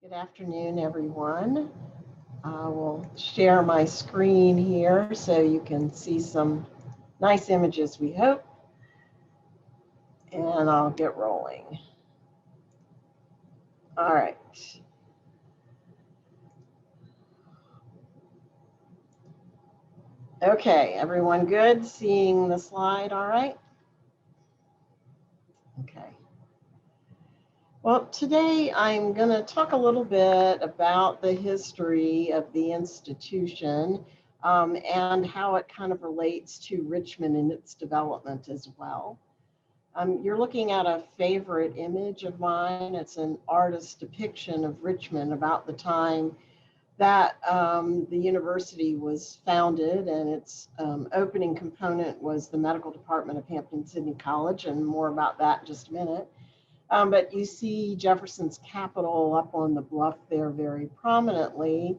Good afternoon, everyone. I will share my screen here so you can see some nice images, we hope, and I'll get rolling. All right. Okay, everyone good? Seeing the slide all right? Okay. Well, today I'm going to talk a little bit about the history of the institution and how it kind of relates to Richmond and its development as well. You're looking at a favorite image of mine. It's an artist's depiction of Richmond about the time that the university was founded, and its opening component was the medical department of Hampton-Sydney College, and more about that in just a minute. But you see Jefferson's Capitol up on the bluff there very prominently,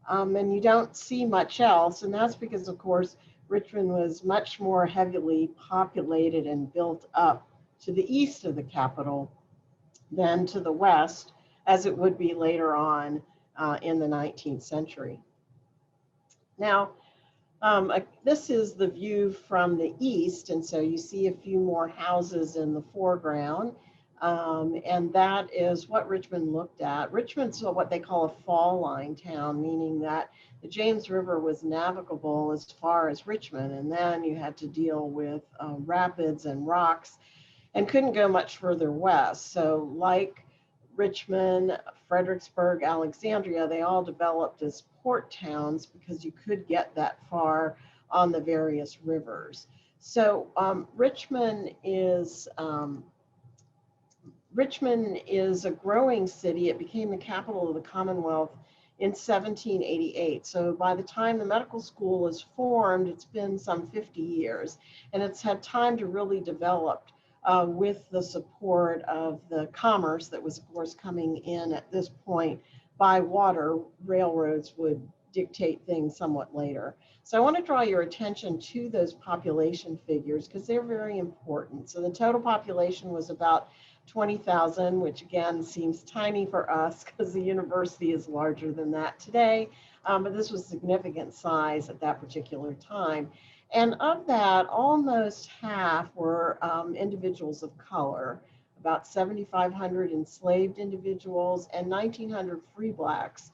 and you don't see much else, and that's because, of course, Richmond was much more heavily populated and built up to the east of the Capitol than to the west, as it would be later on in the 19th century. Now, this is the view from the east, and so you see a few more houses in the foreground. And that is what Richmond looked at. Richmond's what they call a fall line town, meaning that the James River was navigable as far as Richmond, and then you had to deal with rapids and rocks and couldn't go much further west. So like Richmond, Fredericksburg, Alexandria, they all developed as port towns because you could get that far on the various rivers. So Richmond is a growing city. It became the capital of the Commonwealth in 1788. So by the time the medical school is formed, it's been some 50 years, and it's had time to really develop with the support of the commerce that was, of course, coming in at this point by water. Railroads would dictate things somewhat later. So I want to draw your attention to those population figures because they're very important. So the total population was about 20,000, which again seems tiny for us because the university is larger than that today, but this was significant size at that particular time. And of that, almost half were individuals of color, about 7,500 enslaved individuals and 1,900 free blacks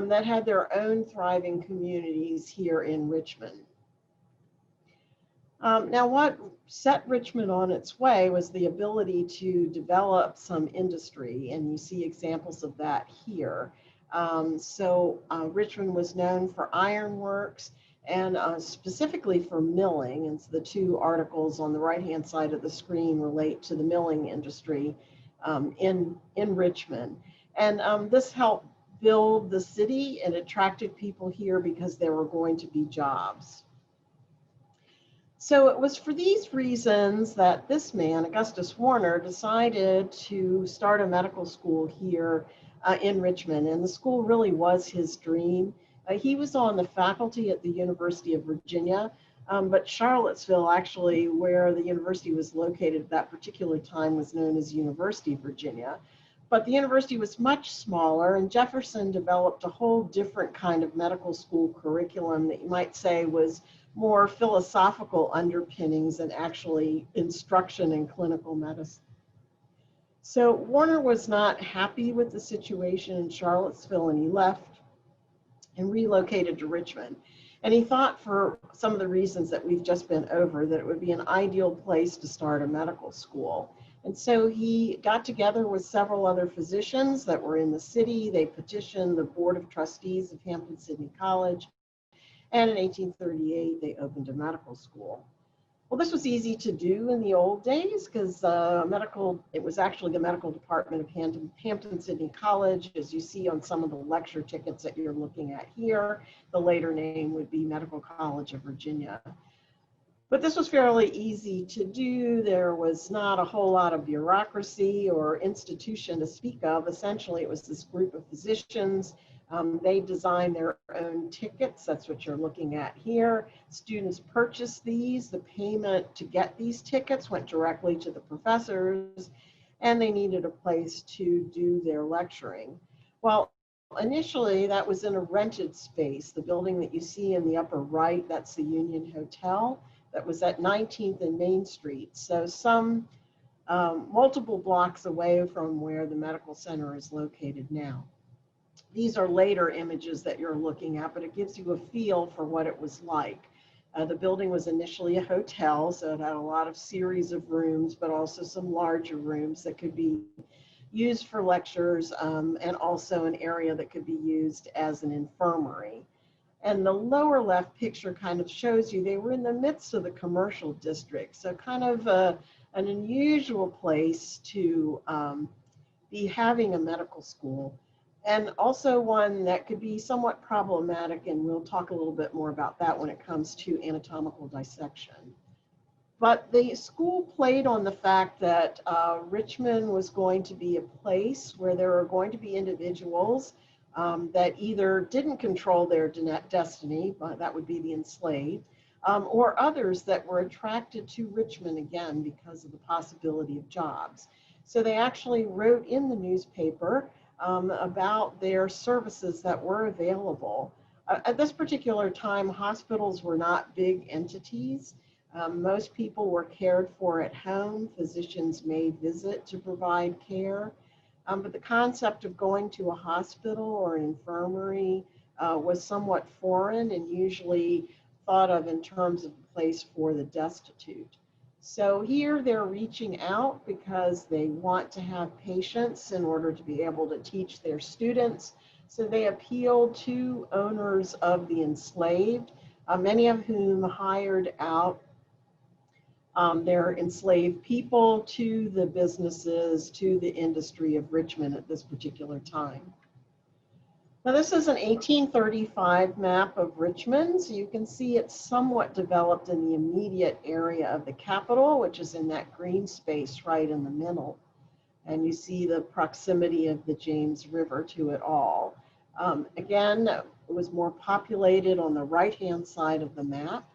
that had their own thriving communities here in Richmond. Now, what set Richmond on its way was the ability to develop some industry, and you see examples of that here. Richmond was known for ironworks and specifically for milling, and so the two articles on the right-hand side of the screen relate to the milling industry in Richmond. And this helped build the city and attracted people here because there were going to be jobs. So it was for these reasons that this man, Augustus Warner, decided to start a medical school here in Richmond, and the school really was his dream. He was on the faculty at the University of Virginia, but Charlottesville, actually, where the university was located at that particular time, was known as University of Virginia. But the university was much smaller, and Jefferson developed a whole different kind of medical school curriculum that you might say was more philosophical underpinnings and actually instruction in clinical medicine. So Warner was not happy with the situation in Charlottesville, and he left and relocated to Richmond. And he thought, for some of the reasons that we've just been over, that it would be an ideal place to start a medical school. And so he got together with several other physicians that were in the city. They petitioned the Board of Trustees of Hampton-Sydney College, and in 1838, they opened a medical school. Well, this was easy to do in the old days because it was actually the medical department of Hampton-Sydney College, as you see on some of the lecture tickets that you're looking at here. The later name would be Medical College of Virginia. But this was fairly easy to do. There was not a whole lot of bureaucracy or institution to speak of. Essentially, it was this group of physicians. They designed their own tickets. That's what you're looking at here. Students purchased these. The payment to get these tickets went directly to the professors, and they needed a place to do their lecturing. Well, initially that was in a rented space. The building that you see in the upper right, that's the Union Hotel, that was at 19th and Main Street. So some multiple blocks away from where the medical center is located now. These are later images that you're looking at, but it gives you a feel for what it was like. The building was initially a hotel, so it had a lot of series of rooms, but also some larger rooms that could be used for lectures, and also an area that could be used as an infirmary. And the lower left picture kind of shows you they were in the midst of the commercial district, so kind of an unusual place to be having a medical school, and also one that could be somewhat problematic, and we'll talk a little bit more about that when it comes to anatomical dissection. But the school played on the fact that Richmond was going to be a place where there were going to be individuals that either didn't control their destiny, that would be the enslaved, or others that were attracted to Richmond again because of the possibility of jobs. So they actually wrote in the newspaper about their services that were available. At this particular time, hospitals were not big entities. Most people were cared for at home. Physicians may visit to provide care. But the concept of going to a hospital or an infirmary was somewhat foreign and usually thought of in terms of a place for the destitute. So here they're reaching out because they want to have patients in order to be able to teach their students. So they appeal to owners of the enslaved, many of whom hired out their enslaved people to the businesses, to the industry of Richmond at this particular time. Now this is an 1835 map of Richmond, so you can see it's somewhat developed in the immediate area of the capital, which is in that green space right in the middle. And you see the proximity of the James River to it all. Again, it was more populated on the right-hand side of the map.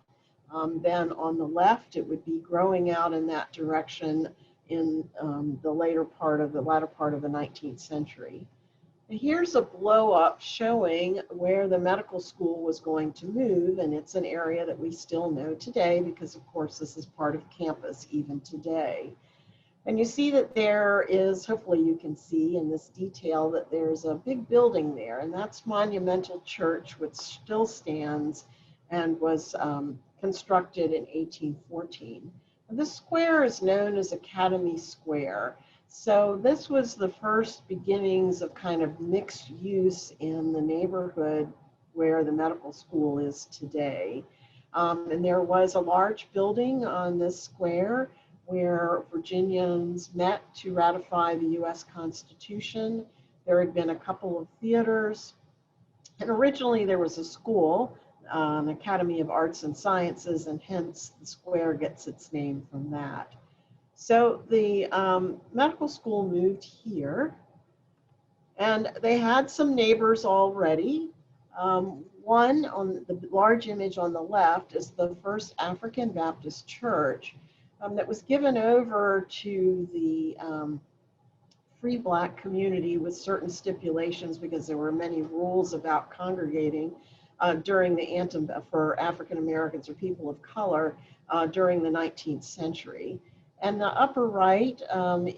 Then on the left, it would be growing out in that direction in the latter part of the 19th century. Here's a blow up showing where the medical school was going to move, and it's an area that we still know today because, of course, this is part of campus even today. And you see that there is, hopefully you can see in this detail, that there's a big building there, and that's Monumental Church, which still stands and was constructed in 1814. And this square is known as Academy Square. So this was the first beginnings of kind of mixed use in the neighborhood where the medical school is today. And there was a large building on this square where Virginians met to ratify the US Constitution. There had been a couple of theaters, and originally there was a school, an Academy of Arts and Sciences, and hence the square gets its name from that. So the medical school moved here, and they had some neighbors already. One on the large image on the left is the first African Baptist church that was given over to the free Black community with certain stipulations because there were many rules about congregating during the for African Americans or people of color during the 19th century. And the upper right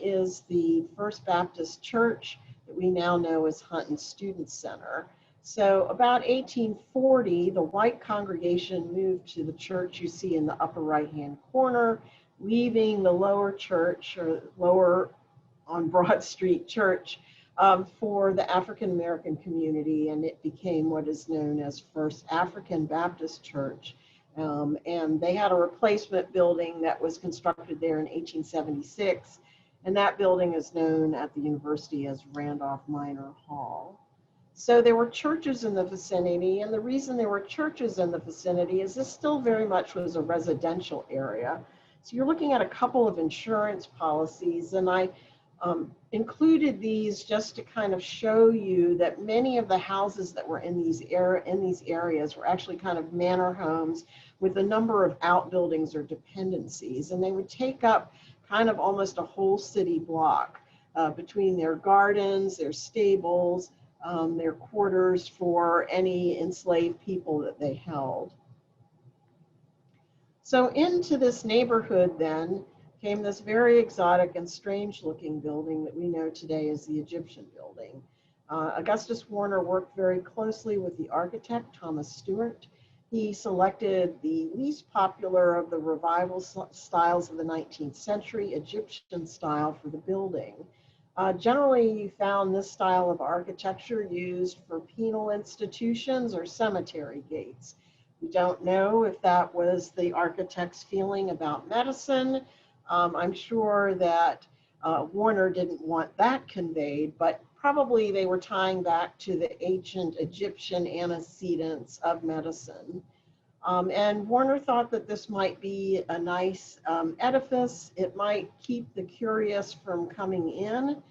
is the First Baptist Church that we now know as Hunton Student Center. So about 1840, the white congregation moved to the church you see in the upper right-hand corner, leaving the lower church, or lower on Broad Street Church, for the African American community, and it became what is known as First African Baptist Church. And they had a replacement building that was constructed there in 1876, and that building is known at the university as Randolph Minor Hall. So there were churches in the vicinity, and the reason there were churches in the vicinity is this still very much was a residential area. So you're looking at a couple of insurance policies, and I included these just to kind of show you that many of the houses that were in these areas were actually kind of manor homes with a number of outbuildings or dependencies, and they would take up kind of almost a whole city block between their gardens, their stables, their quarters for any enslaved people that they held. So into this neighborhood then came this very exotic and strange looking building that we know today as the Egyptian Building. Augustus Warner worked very closely with the architect, Thomas Stewart. He selected the least popular of the revival styles of the 19th century, Egyptian style, for the building. Generally, you found this style of architecture used for penal institutions or cemetery gates. We don't know if that was the architect's feeling about medicine. I'm sure that Warner didn't want that conveyed, but probably they were tying back to the ancient Egyptian antecedents of medicine. And Warner thought that this might be a nice edifice. It might keep the curious from coming in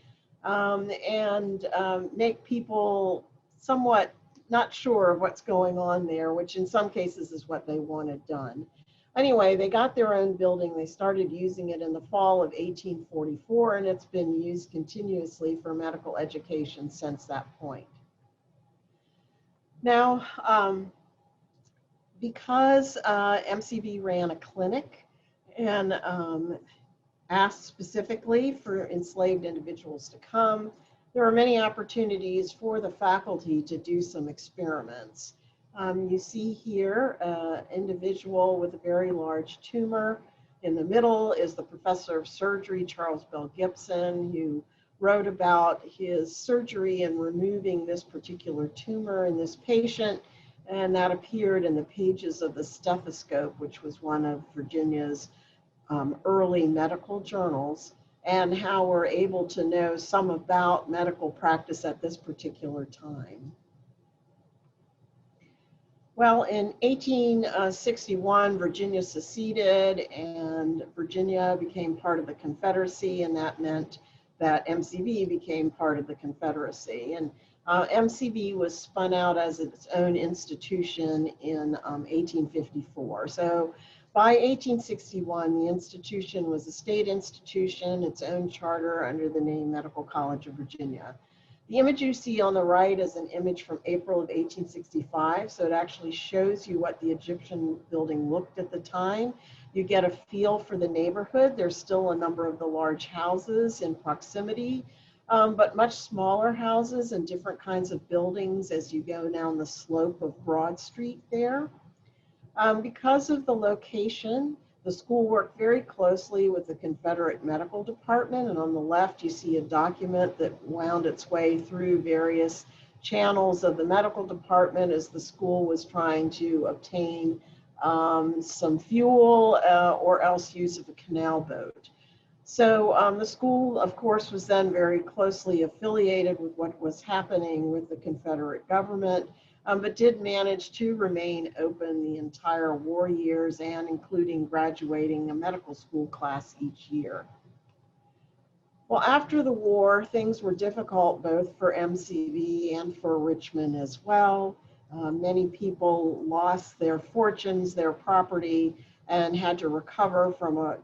and make people somewhat not sure of what's going on there, which in some cases is what they wanted done. Anyway, they got their own building. They started using it in the fall of 1844, and it's been used continuously for medical education since that point. Now, because MCB ran a clinic and asked specifically for enslaved individuals to come, there are many opportunities for the faculty to do some experiments. You see here an individual with a very large tumor. In the middle is the professor of surgery, Charles Bell Gibson, who wrote about his surgery in removing this particular tumor in this patient, and that appeared in the pages of the Stethoscope, which was one of Virginia's early medical journals, and how we're able to know some about medical practice at this particular time. Well, in 1861, Virginia seceded and Virginia became part of the Confederacy, and that meant that MCB became part of the Confederacy. And MCB was spun out as its own institution in 1854. So by 1861, the institution was a state institution, its own charter under the name Medical College of Virginia. The image you see on the right is an image from April of 1865, so it actually shows you what the Egyptian building looked at the time. You get a feel for the neighborhood. There's still a number of the large houses in proximity, but much smaller houses and different kinds of buildings as you go down the slope of Broad Street there. Because of the location, the school worked very closely with the Confederate Medical Department, and on the left you see a document that wound its way through various channels of the medical department as the school was trying to obtain some fuel or else use of a canal boat. So the school, of course, was then very closely affiliated with what was happening with the Confederate government, but did manage to remain open the entire war years and including graduating a medical school class each year. Well, after the war, things were difficult both for MCB and for Richmond as well. Many people lost their fortunes, their property, and had to recover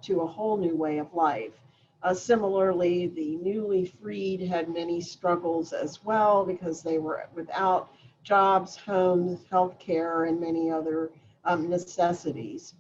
to a whole new way of life. Similarly, the newly freed had many struggles as well because they were without jobs, homes, healthcare, and many other necessities.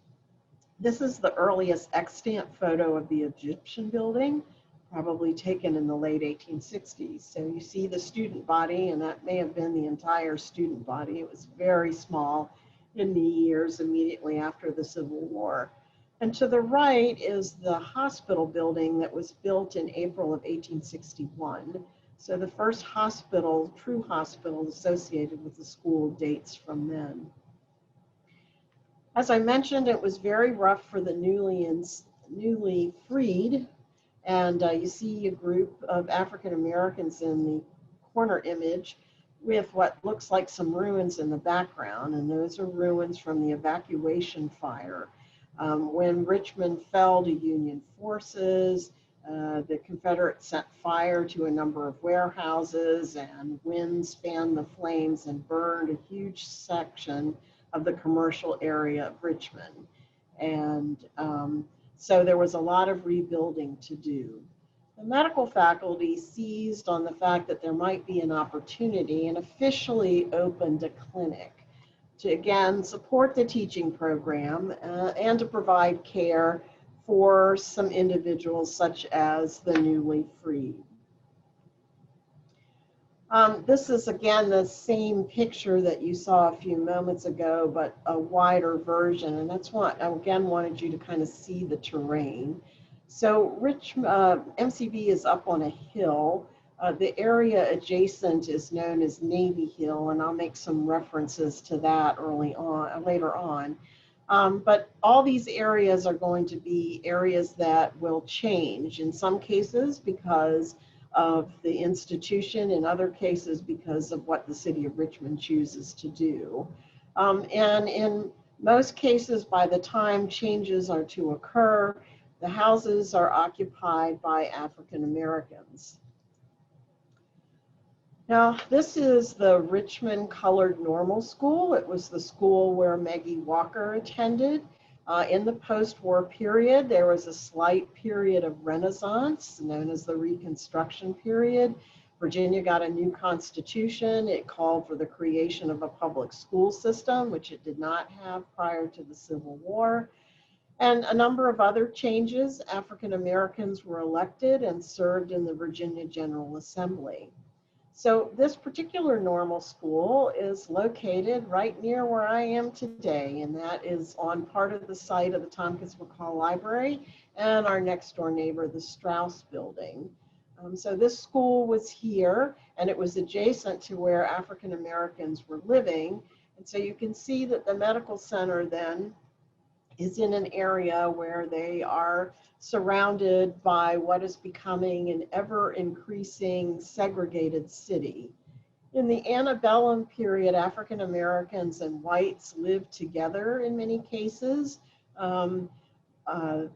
This is the earliest extant photo of the Egyptian building, probably taken in the late 1860s. So you see the student body, and that may have been the entire student body. It was very small in the years immediately after the Civil War. And to the right is the hospital building that was built in April of 1861. So the first hospital, true hospital associated with the school dates from then. As I mentioned, it was very rough for the newly freed. And you see a group of African Americans in the corner image with what looks like some ruins in the background. And those are ruins from the evacuation fire. When Richmond fell to Union forces, the Confederates set fire to a number of warehouses, and winds fanned the flames and burned a huge section of the commercial area of Richmond. And so there was a lot of rebuilding to do. the medical faculty seized on the fact that there might be an opportunity and officially opened a clinic to, again, support the teaching program and to provide care for some individuals such as the newly freed. This is, again, the same picture that you saw a few moments ago, but a wider version. And that's what I, again, wanted you to kind of see the terrain. So MCV is up on a hill. The area adjacent is known as Navy Hill, and I'll make some references to that later on. But all these areas are going to be areas that will change, in some cases because of the institution, in other cases because of what the city of Richmond chooses to do. And in most cases, by the time changes are to occur, the houses are occupied by African Americans. Now, this is the Richmond Colored Normal School. It was the school where Maggie Walker attended. In the post-war period, there was a slight period of renaissance known as the Reconstruction period. Virginia got a new constitution. It called for the creation of a public school system, which it did not have prior to the Civil War. And a number of other changes. African Americans were elected and served in the Virginia General Assembly. So this particular normal school is located right near where I am today, and that is on part of the site of the Tompkins McCall Library and our next door neighbor, the Strauss Building. So this school was here, and it was adjacent to where African Americans were living. And so you can see that the medical center then is in an area where they are surrounded by what is becoming an ever-increasing segregated city. In the antebellum period, African Americans and whites lived together in many cases.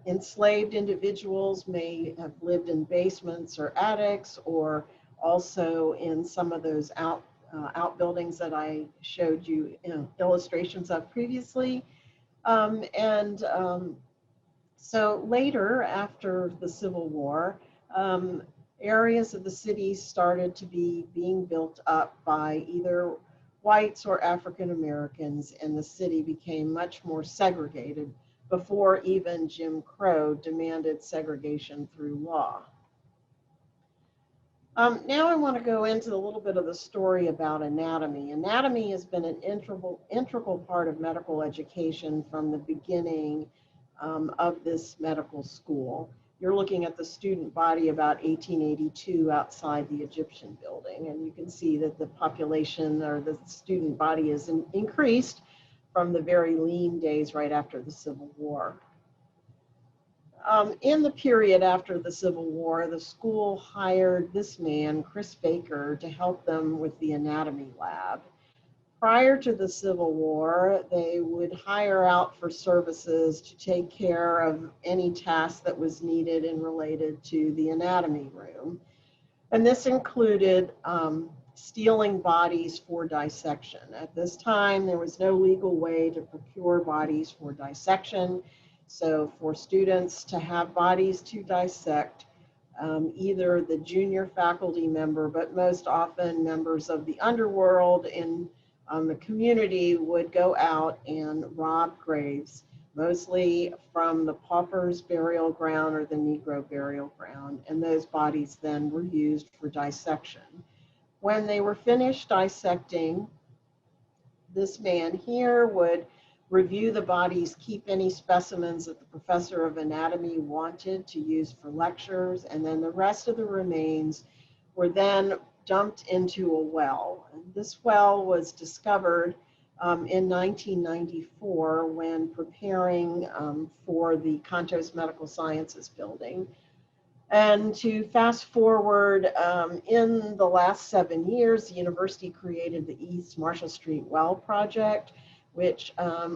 Enslaved individuals may have lived in basements or attics, or also in some of those outbuildings that I showed you illustrations of previously. So later, after the Civil War, areas of the city started to be being built up by either whites or African Americans, and the city became much more segregated before even Jim Crow demanded segregation through law. Now I want to go into a little bit of the story about anatomy. Anatomy has been an integral part of medical education from the beginning of this medical school. You're looking at the student body about 1882 outside the Egyptian building, and you can see that the population or the student body is increased from the very lean days right after the Civil War. In the period after the Civil War, the school hired this man, Chris Baker, to help them with the anatomy lab. Prior to the Civil War, they would hire out for services to take care of any task that was needed and related to the anatomy room. And this included stealing bodies for dissection. At this time, there was no legal way to procure bodies for dissection. So for students to have bodies to dissect, either the junior faculty member, but most often members of the underworld in the community would go out and rob graves, mostly from the pauper's burial ground or the Negro burial ground, and those bodies then were used for dissection. When they were finished dissecting, this man here would review the bodies, keep any specimens that the professor of anatomy wanted to use for lectures, and then the rest of the remains were then dumped into a well. And this well was discovered in 1994 when preparing for the Contos Medical Sciences building. And to fast forward, in the last 7 years, the university created the East Marshall Street Well Project, which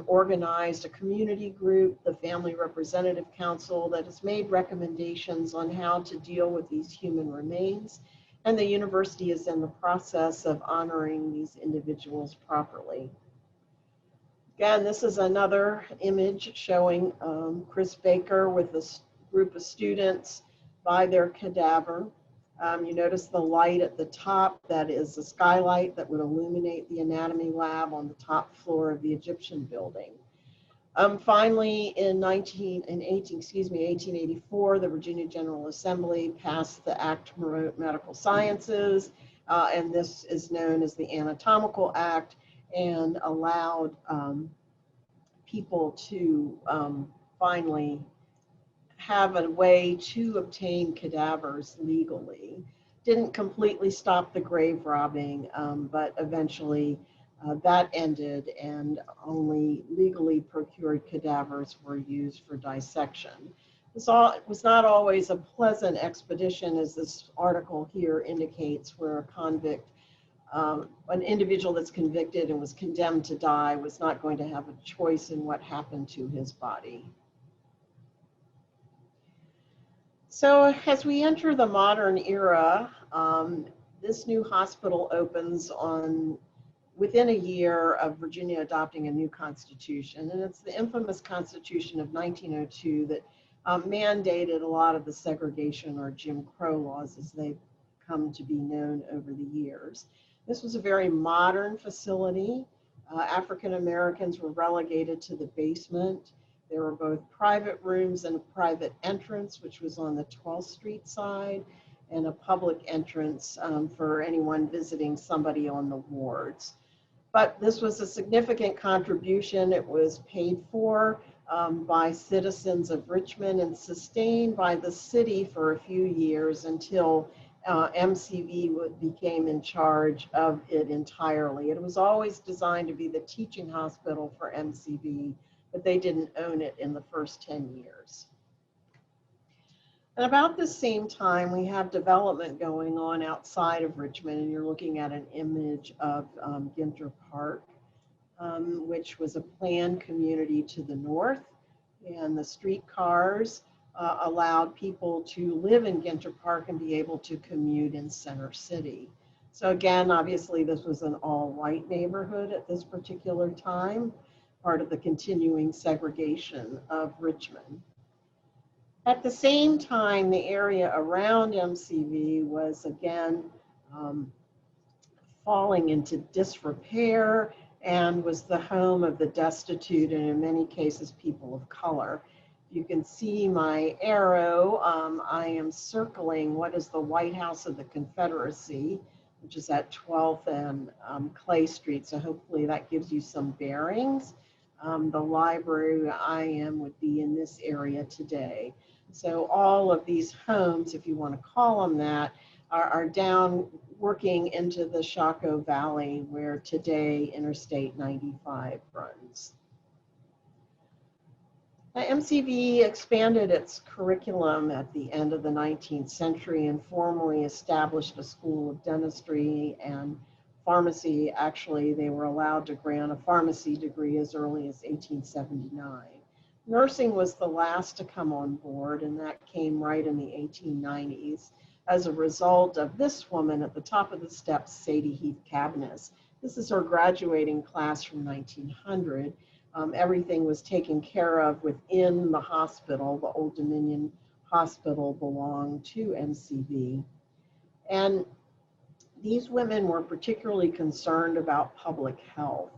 organized a community group, the Family Representative Council, that has made recommendations on how to deal with these human remains. And the university is in the process of honoring these individuals properly. Again, this is another image showing Chris Baker with a group of students by their cadaver. You notice the light at the top, that is a skylight that would illuminate the anatomy lab on the top floor of the Egyptian building. Finally, in 1884, the Virginia General Assembly passed the Act to Promote Medical Sciences, and this is known as the Anatomical Act, and allowed people to finally have a way to obtain cadavers legally. Didn't completely stop the grave robbing, but eventually that ended, and only legally procured cadavers were used for dissection. This was not always a pleasant expedition, as this article here indicates, where a convict, an individual that's convicted and was condemned to die, was not going to have a choice in what happened to his body. So as we enter the modern era, this new hospital opens within a year of Virginia adopting a new constitution, and it's the infamous Constitution of 1902 that mandated a lot of the segregation, or Jim Crow laws as they've come to be known over the years. This was a very modern facility. African Americans were relegated to the basement. There were both private rooms and a private entrance, which was on the 12th Street side, and a public entrance for anyone visiting somebody on the wards. But this was a significant contribution. It was paid for by citizens of Richmond and sustained by the city for a few years until MCV became in charge of it entirely. It was always designed to be the teaching hospital for MCV, but they didn't own it in the first 10 years. And about the same time, we have development going on outside of Richmond, and you're looking at an image of Ginter Park, which was a planned community to the north, and the streetcars allowed people to live in Ginter Park and be able to commute in Center City. So again, obviously this was an all-white neighborhood at this particular time, part of the continuing segregation of Richmond. At the same time, the area around MCV was again falling into disrepair and was the home of the destitute and in many cases people of color. You can see my arrow. I am circling what is the White House of the Confederacy, which is at 12th and Clay Street. So hopefully that gives you some bearings. The library I am would be in this area today. So all of these homes, if you want to call them that, are down working into the Chaco Valley, where today Interstate 95 runs. Now, MCV expanded its curriculum at the end of the 19th century and formally established a school of dentistry and pharmacy. Actually, they were allowed to grant a pharmacy degree as early as 1879. Nursing was the last to come on board, and that came right in the 1890s as a result of this woman at the top of the steps, Sadie Heath Cabiness. This is her graduating class from 1900. Everything was taken care of within the hospital. The Old Dominion Hospital belonged to MCV. And these women were particularly concerned about public health.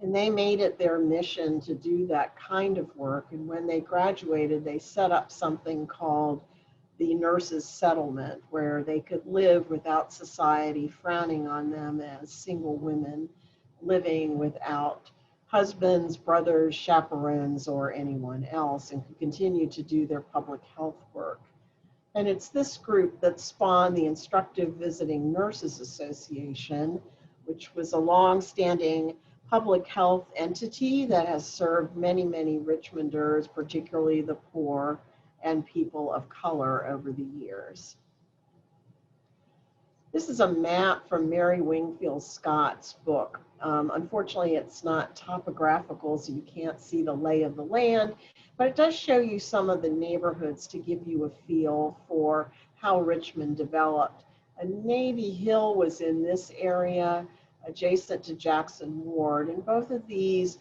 And they made it their mission to do that kind of work. And when they graduated, they set up something called the Nurses' Settlement, where they could live without society frowning on them as single women living without husbands, brothers, chaperones, or anyone else, and could continue to do their public health work. And it's this group that spawned the Instructive Visiting Nurses Association, which was a long-standing public health entity that has served many, many Richmonders, particularly the poor and people of color over the years. This is a map from Mary Wingfield Scott's book. Unfortunately, it's not topographical, so you can't see the lay of the land, but it does show you some of the neighborhoods to give you a feel for how Richmond developed. Navy Hill was in this area, adjacent to Jackson Ward, and both of these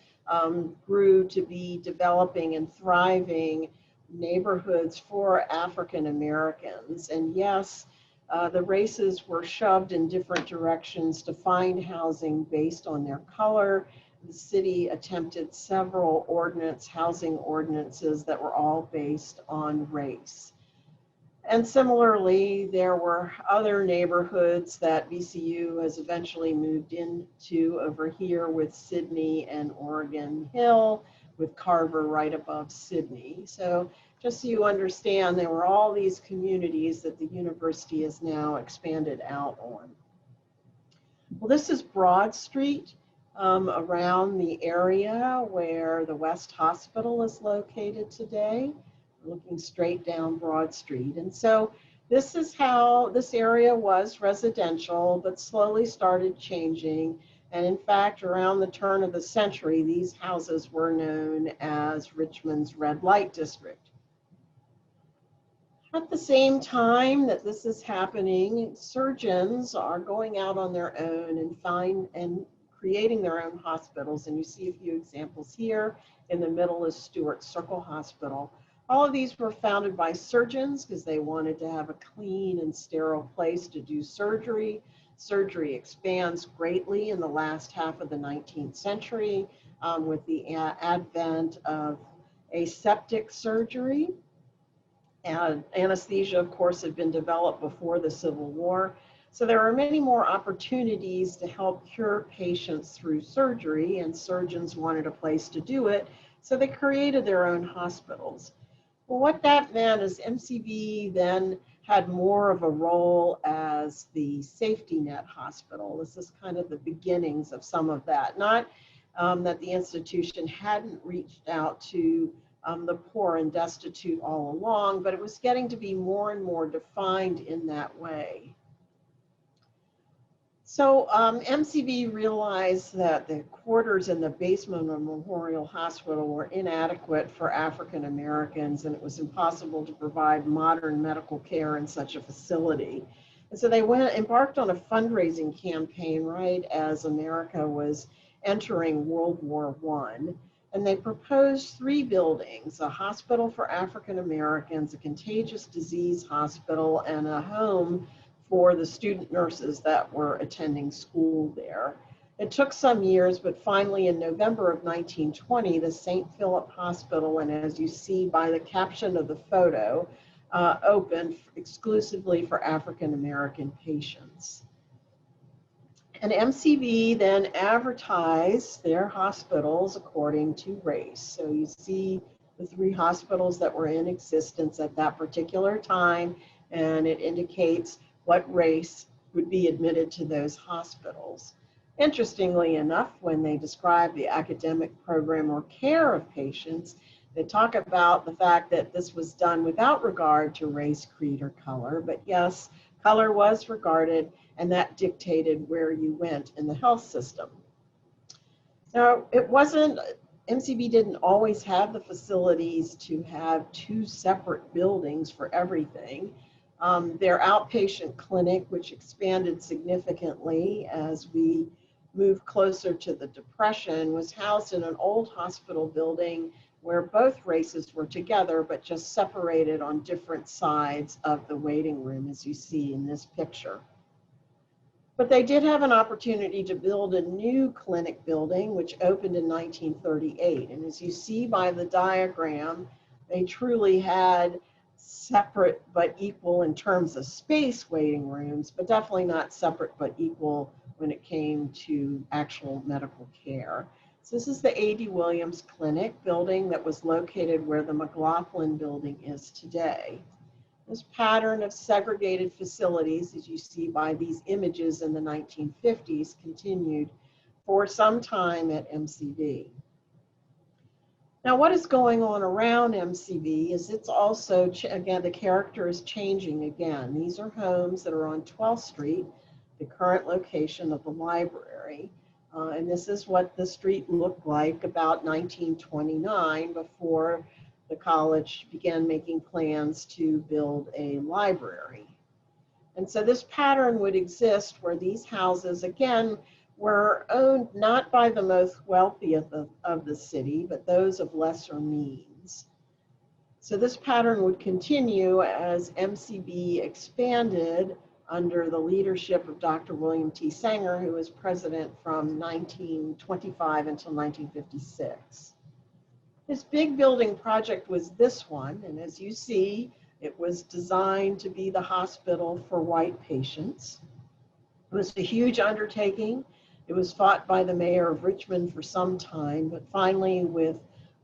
grew to be developing and thriving neighborhoods for African Americans. And yes, the races were shoved in different directions to find housing based on their color. The city attempted several housing ordinances that were all based on race. And similarly, there were other neighborhoods that VCU has eventually moved into over here with Sydney and Oregon Hill, with Carver right above Sydney. So just so you understand, there were all these communities that the university has now expanded out on. Well, this is Broad Street, around the area where the West Hospital is located today, looking straight down Broad Street. And so this is how this area was residential, but slowly started changing. And in fact, around the turn of the century, these houses were known as Richmond's red light district. At the same time that this is happening, surgeons are going out on their own and creating their own hospitals. And you see a few examples here. In the middle is Stewart Circle Hospital. All of these were founded by surgeons because they wanted to have a clean and sterile place to do surgery. Surgery expands greatly in the last half of the 19th century with the advent of aseptic surgery. And anesthesia, of course, had been developed before the Civil War. So there are many more opportunities to help cure patients through surgery, and surgeons wanted a place to do it, so they created their own hospitals. Well, what that meant is MCV then had more of a role as the safety net hospital. This is kind of the beginnings of some of that. Not that the institution hadn't reached out to the poor and destitute all along, but it was getting to be more and more defined in that way. So MCV realized that the quarters in the basement of Memorial Hospital were inadequate for African Americans, and it was impossible to provide modern medical care in such a facility. And so they embarked on a fundraising campaign right as America was entering World War I. And they proposed 3 buildings: a hospital for African Americans, a contagious disease hospital, and a home for the student nurses that were attending school there. It took some years, but finally in November of 1920, the St. Philip Hospital, and as you see by the caption of the photo, opened exclusively for African American patients. And MCV then advertised their hospitals according to race. So you see the 3 hospitals that were in existence at that particular time, and it indicates what race would be admitted to those hospitals. Interestingly enough, when they describe the academic program or care of patients, they talk about the fact that this was done without regard to race, creed, or color. But yes, color was regarded, and that dictated where you went in the health system. Now, MCV didn't always have the facilities to have 2 separate buildings for everything. Their outpatient clinic, which expanded significantly as we moved closer to the Depression, was housed in an old hospital building where both races were together, but just separated on different sides of the waiting room, as you see in this picture. But they did have an opportunity to build a new clinic building, which opened in 1938. And as you see by the diagram, they truly had separate but equal in terms of space waiting rooms, but definitely not separate but equal when it came to actual medical care. So this is the A.D. Williams Clinic building that was located where the McLaughlin building is today. This pattern of segregated facilities, as you see by these images in the 1950s, continued for some time at MCV. Now, what is going on around MCV is it's also, again, the character is changing again. These are homes that are on 12th Street, the current location of the library. And this is what the street looked like about 1929, before the college began making plans to build a library. And so this pattern would exist where these houses, again, were owned not by the most wealthy of the city, but those of lesser means. So this pattern would continue as MCB expanded under the leadership of Dr. William T. Sanger, who was president from 1925 until 1956. His big building project was this one, and as you see, it was designed to be the hospital for white patients. It was a huge undertaking. It was fought by the mayor of Richmond for some time, but finally, with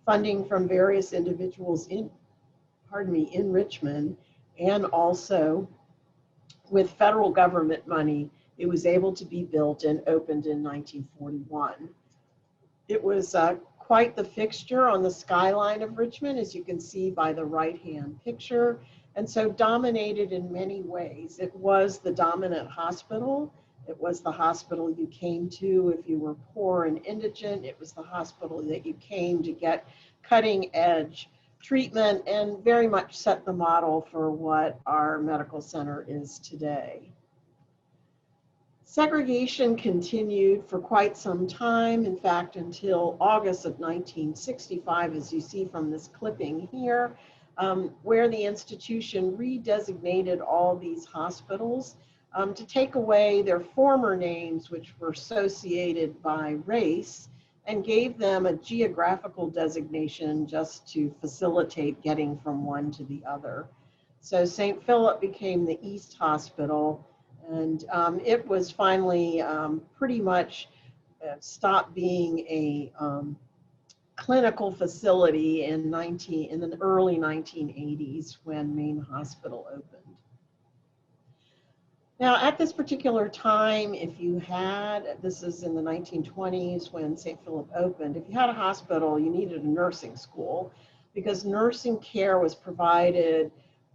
funding from various individuals in Richmond, and also with federal government money, it was able to be built and opened in 1941. It was quite the fixture on the skyline of Richmond, as you can see by the right-hand picture, and so dominated in many ways. It was the dominant hospital. It was the hospital you came to if you were poor and indigent. It was the hospital that you came to get cutting-edge treatment, and very much set the model for what our medical center is today. Segregation continued for quite some time, in fact, until August of 1965, as you see from this clipping here, where the institution redesignated all these hospitals to take away their former names, which were associated by race, and gave them a geographical designation just to facilitate getting from one to the other. So St. Philip became the East Hospital, and it was finally pretty much stopped being a clinical facility in the early 1980s when Main Hospital opened. Now, at this particular time, if you had, this is in the 1920s when St. Philip opened, if you had a hospital, you needed a nursing school because nursing care was provided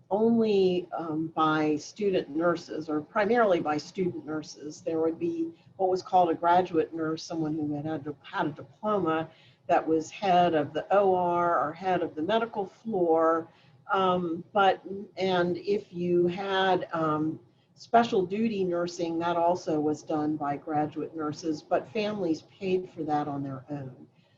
only by student nurses, or primarily by student nurses. There would be what was called a graduate nurse, someone who had a diploma that was head of the OR or head of the medical floor. And if you had special duty nursing, that also was done by graduate nurses, but families paid for that on their own.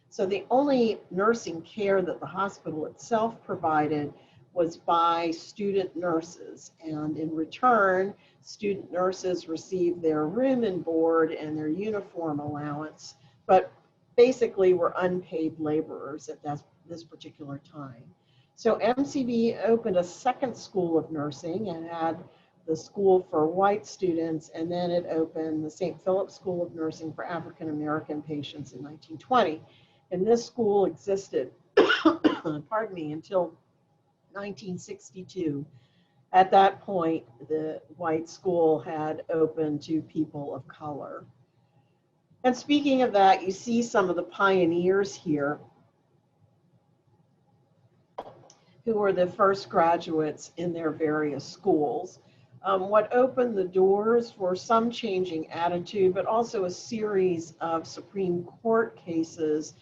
So the only nursing care that the hospital itself provided was by student nurses. And in return, student nurses received their room and board and their uniform allowance, but basically were unpaid laborers at this particular time. So MCB opened a second school of nursing and had the school for white students, and then it opened the St. Philip School of Nursing for African American patients in 1920. And this school existed, pardon me, until 1962. At that point, the white school had opened to people of color. And speaking of that, you see some of the pioneers here who were the first graduates in their various schools. What opened the doors for some changing attitude, but also a series of Supreme Court cases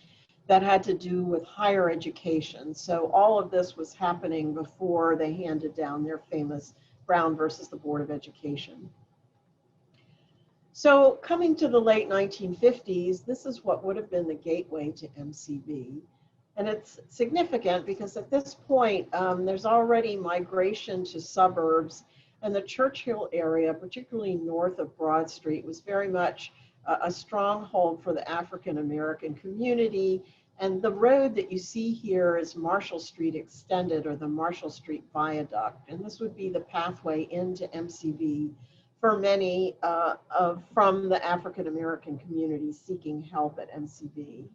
that had to do with higher education. So all of this was happening before they handed down their famous Brown versus the Board of Education. So coming to the late 1950s, this is what would have been the gateway to MCB. And it's significant because at this point, there's already migration to suburbs, and the Churchill area, particularly north of Broad Street, was very much a stronghold for the African American community. And the road that you see here is Marshall Street Extended, or the Marshall Street Viaduct. And this would be the pathway into MCB for many from the African American community seeking help at MCB.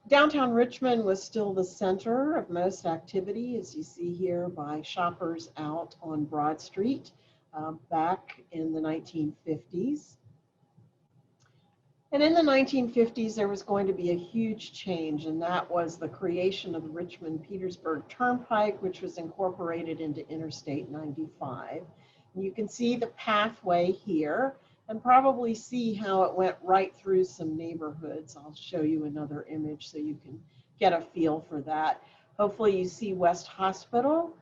Downtown Richmond was still the center of most activity, as you see here by shoppers out on Broad Street back in the 1950s. And in the 1950s, there was going to be a huge change, and that was the creation of the Richmond-Petersburg Turnpike, which was incorporated into Interstate 95. And you can see the pathway here, and probably see how it went right through some neighborhoods. I'll show you another image so you can get a feel for that. Hopefully you see West Hospital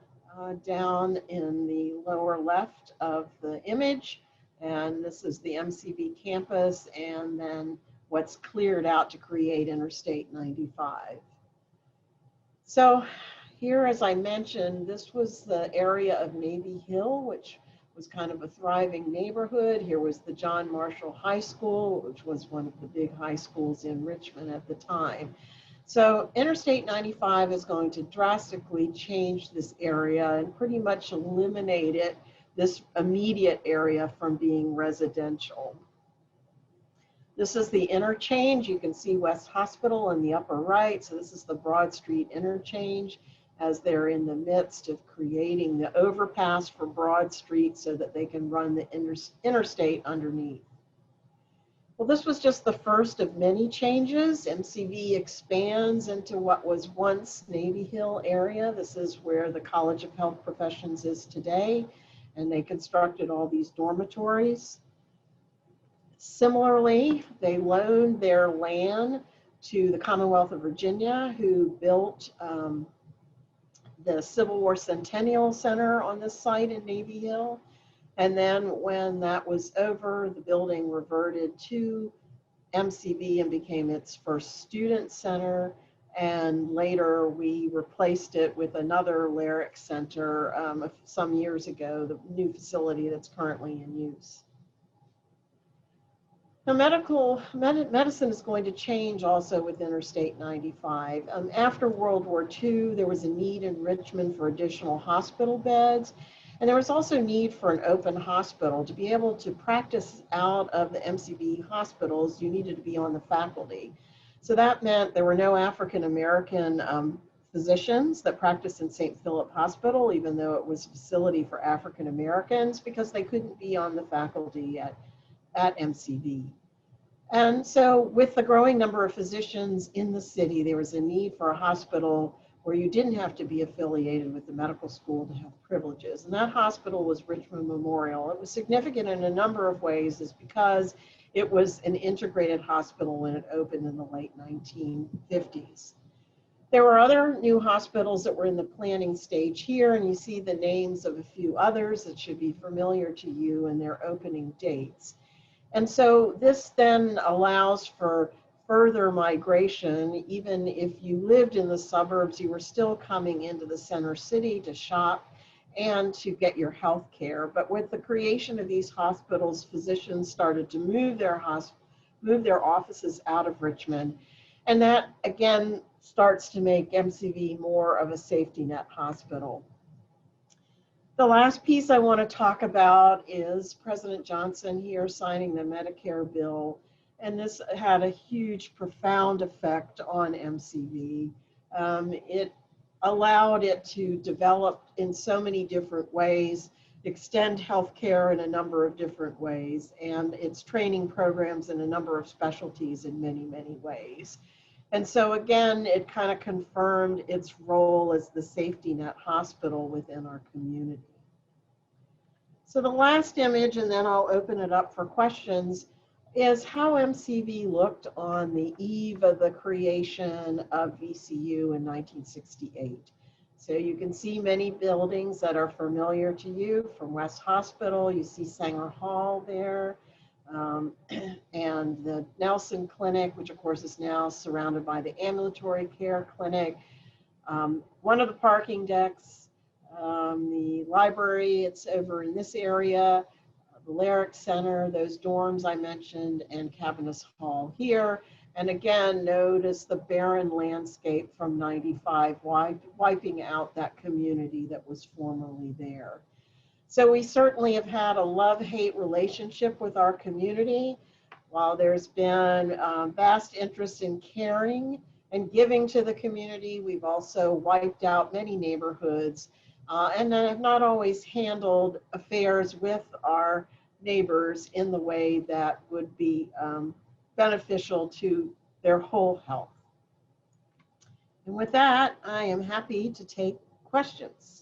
down in the lower left of the image. And this is the MCB campus, and then what's cleared out to create Interstate 95. So Here, as I mentioned, this was the area of Navy Hill, which was kind of a thriving neighborhood. Here was the John Marshall High School, which was one of the big high schools in Richmond at the time. So Interstate 95 is going to drastically change this area and pretty much eliminate it, this immediate area, from being residential. This is the interchange. You can see West Hospital in the upper right. So this is the Broad Street interchange, as they're in the midst of creating the overpass for Broad Street so that they can run the interstate underneath. Well, this was just the first of many changes. MCV expands into what was once Navy Hill area. This is where the College of Health Professions is today, and they constructed all these dormitories. Similarly, they loaned their land to the Commonwealth of Virginia, who built the Civil War Centennial Center on this site in Navy Hill. And then when that was over, the building reverted to MCV and became its first student center. And later we replaced it with another Lyric Center some years ago, the new facility that's currently in use. Now, medicine is going to change also with Interstate 95. After World War II, there was a need in Richmond for additional hospital beds. And there was also need for an open hospital. To be able to practice out of the MCV hospitals, you needed to be on the faculty. So that meant there were no African-American physicians that practiced in St. Philip Hospital, even though it was a facility for African-Americans, because they couldn't be on the faculty at MCV. And so with the growing number of physicians in the city, there was a need for a hospital where you didn't have to be affiliated with the medical school to have privileges. And that hospital was Richmond Memorial. It was significant in a number of ways, is because it was an integrated hospital when it opened in the late 1950s. There were other new hospitals that were in the planning stage here, and you see the names of a few others that should be familiar to you and their opening dates. And so this then allows for further migration. Even if you lived in the suburbs, you were still coming into the center city to shop and to get your health care. But with the creation of these hospitals, physicians started to move their offices out of Richmond. And that, again, starts to make MCV more of a safety net hospital. The last piece I want to talk about is President Johnson here signing the Medicare bill. And this had a huge, profound effect on MCV. It allowed it to develop in so many different ways, extend healthcare in a number of different ways, and its training programs in a number of specialties in many, many ways. And so again, it kind of confirmed its role as the safety net hospital within our community. So the last image, and then I'll open it up for questions, is how MCV looked on the eve of the creation of VCU in 1968. So you can see many buildings that are familiar to you from West Hospital. You see Sanger Hall there, and the Nelson Clinic, which of course is now surrounded by the ambulatory care clinic. One of the parking decks, the library, it's over in this area, the Lyric Center, those dorms I mentioned, and Cabanis Hall here. And again, notice the barren landscape from 95, wiping out that community that was formerly there. So we certainly have had a love-hate relationship with our community. While there's been vast interest in caring and giving to the community, we've also wiped out many neighborhoods and then have not always handled affairs with our neighbors in the way that would be beneficial to their whole health. And with that, I am happy to take questions.